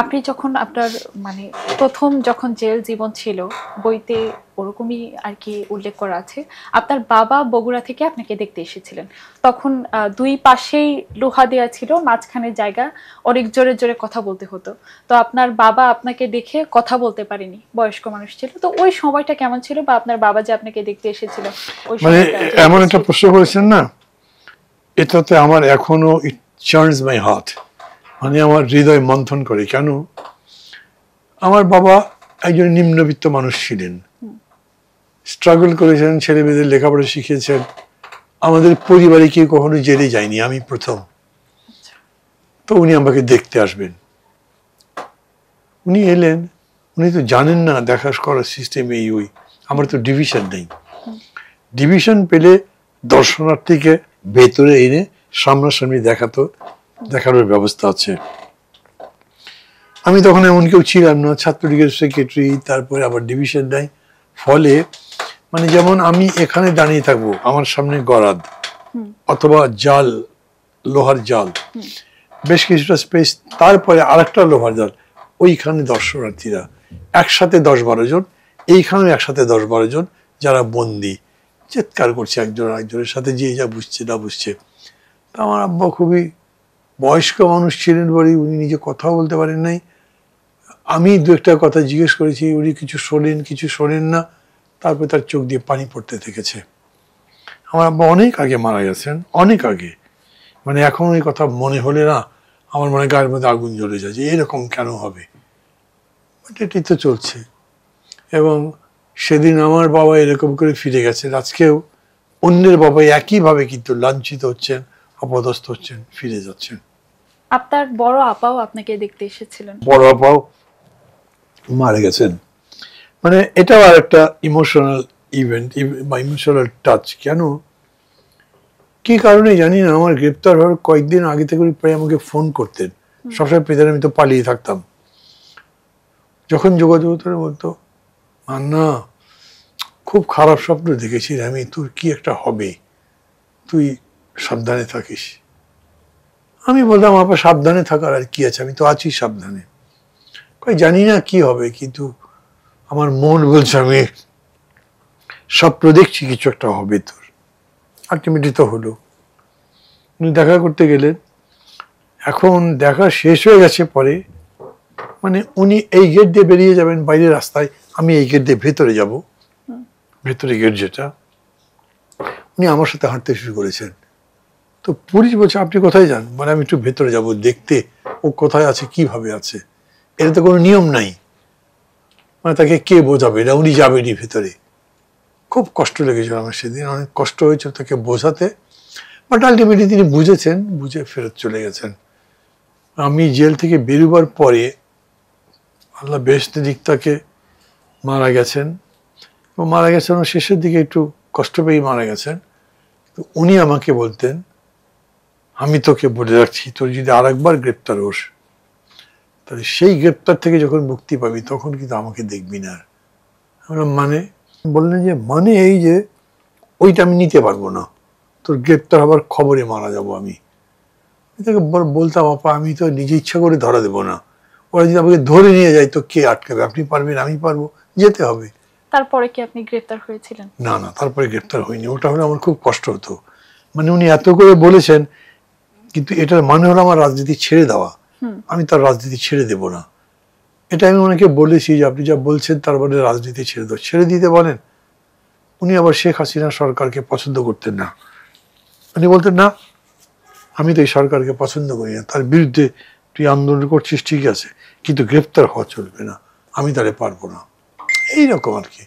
আপনি যখন আপনার মানে প্রথম যখন জেল জীবন ছিল, বইতে ওরকমই আর কি উল্লেখ করা আছে, আপনার বাবা বগুড়া থেকে আপনাকে দেখতে এসেছিলেন। তখন দুই পাশেই লোহা দেওয়া ছিল, মাঝখানে জায়গা, অনেক জোরে জোরে কথা বলতে হতো। তো আপনার বাবা আপনাকে দেখে কথা বলতে পারেনি, বয়স্ক মানুষ ছিল। তো ওই সময়টা কেমন ছিল, বা আপনার বাবা যে আপনাকে দেখতে এসেছিল ওই সময়টা? এমন একটা প্রশ্ন করেছেন না, এটাতে আমার এখনো ইট চার্নস মাই হার্ট, মানে আমার হৃদয় মন্থন করে। কেন? আমার বাবা একজন নিম্নবিত্ত মানুষ ছিলেন, স্ট্রাগল করেছেন, ছেলে মেয়েদের লেখাপড়া শিখিয়েছেন। আমাদের পরিবারে কেউ কখনো জেলে যায়নি, আমি প্রথম। তো উনি আমাকে দেখতে আসবেন, উনি এলেন। উনি তো জানেন না দেখা করার সিস্টেম এই ওই, আমার তো ডিভিশন নেই। ডিভিশন পেলে দর্শনার্থীকে ভেতরে এনে সামনাসামনি দেখানোর ব্যবস্থা আছে। আমি তখন এমন কেউ ছিলাম না, ছাত্রলীগের সেক্রেটারি, তারপরে আবার ডিভিশন নাই। ফলে মানে যেমন আমি এখানে দাঁড়িয়ে থাকবো, আমার সামনে গরাদ অথবা জাল, লোহার জাল, বেশ কিছুটা স্পেস, তারপরে আরেকটা লোহার জাল, ওইখানে দর্শনার্থীরা একসাথে 10-12 জন, এইখানে একসাথে 10-12 জন, যারা বন্দি চিৎকার করছে একজন আরেকজনের সাথে, যে যা বুঝছে না বুঝছে। তা আমার আব্বা খুবই বয়স্ক মানুষ ছিলেন বলে উনি নিজে কথাও বলতে পারেন নাই। আমি দু একটা কথা জিজ্ঞেস করেছি, উনি কিছু শোনেন কিছু শোনেন না, তারপরে তার চোখ দিয়ে পানি পড়তে থেকেছে। আমার আব্বা অনেক আগে মারা গেছেন, অনেক আগে। মানে এখন ওই কথা মনে হলে না আমার মনে গায়ের মধ্যে আগুন জ্বলে যায়, যে এরকম কেন হবে। বাট এটাই তো চলছে। এবং সেদিন আমার বাবা এরকম করে ফিরে গেছেন, আজকেও অন্যের বাবা একইভাবে কিন্তু লাঞ্ছিত হচ্ছেন, অপদস্থ হচ্ছেন, ফিরে যাচ্ছেন। আপনার বড় আপাও আপনাকে দেখতে এসেছিলেন? বড় আপাও মারা গেছেন। মানে এটাও আর একটা ইমোশনাল ইভেন্ট বা ইমোশনাল টাচ। কেন, কি কারণে জানি না, আমার গ্রেপ্তার হওয়ার কয়েকদিন আগে থেকে প্রায় আমাকে ফোন করতেন। সবসময় পেতেন, আমি তো পালিয়ে থাকতাম। যখন যোগাযোগ হতো বলতো, না খুব খারাপ স্বপ্ন দেখেছি আমি, তোর কি একটা হবে, তুই সাবধানে থাকিস। আমি বললাম, আপা সাবধানে থাকার আর কি আছে, আমি তো আছি সাবধানে। জানি না কি হবে, কিন্তু আমার মন বলছে আমি স্বপ্ন দেখছি কিছু একটা হবে তোর। আলটিমেটলি তো হলো। উনি দেখা করতে গেলেন, এখন দেখা শেষ হয়ে গেছে পরে, মানে উনি এই গেট দিয়ে বেরিয়ে যাবেন বাইরের রাস্তায়, আমি এই গেট দিয়ে ভেতরে যাব, ভেতরে গেট যেটা, উনি আমার সাথে হাঁটতে শুরু করেছেন। তো পুলিশ বলছে, আপনি কোথায় যান? মানে আমি একটু ভেতরে যাব দেখতে ও কোথায় আছে, কিভাবে আছে। এটা তো কোনো নিয়ম নাই, মানে তাকে কে বোঝাবে না, উনি যাবেনই ভেতরে। খুব কষ্ট লেগেছিল আমার সেদিন, অনেক কষ্ট হয়েছিল তাকে বোঝাতে। বাট আলটিমেটলি তিনি বুঝেছেন, বুঝে ফেরত চলে গেছেন। আমি জেল থেকে বেরোবার পরে আল্লাহ বেহেশতে দিক তাকে, মারা গেছেন। মারা গেছেন শেষের দিকে একটু কষ্ট পেয়ে মারা গেছেন। তো উনি আমাকে বলতেন, আমি তোকে বলে রাখছি, তোর যদি আর একবার গ্রেপ্তার হোস, তাহলে সেই গ্রেপ্তার থেকে যখন মুক্তি পাবি তখন কিন্তু আমাকে দেখবি না। আমরা মানে বললেন যে, মানে এই যে ওইটা আমি নিতে পারবো না, তোর গ্রেপ্তার হবার খবরে মারা যাব আমি। তাকে বলতাম, আপা আমি তো নিজে ইচ্ছা করে ধরা দেবো না, ওরা যদি আমাকে ধরে নিয়ে যায় তো কে আটকাবে? আপনি পারবেন, আমি পারবো, যেতে হবে। তারপরে কি আপনি গ্রেফতার হয়েছিলেন? না না, তারপরে গ্রেপ্তার হয়নি। ওটা হলে আমার খুব কষ্ট হতো। মানে উনি এত করে বলেছেন, কিন্তু এটার মানে হলো আমার রাজনীতি ছেড়ে দেওয়া। আমি তার রাজনীতি ছেড়ে দেব না। এটা আমি ওনাকে বলেছি যে আপনি যা বলছেন তার মানে রাজনীতি ছেড়ে দাও, ছেড়ে দিতে বলেন। উনি আবার শেখ হাসিনা সরকারকে পছন্দ করতেন না। উনি বলতেন, না আমি তো এই সরকারকে পছন্দ করি না, তার বিরুদ্ধে তুই আন্দোলন করছিস ঠিক আছে, কিন্তু গ্রেপ্তার হওয়া চলবে না, আমি তাহলে পারবো না। এইরকম আর কি।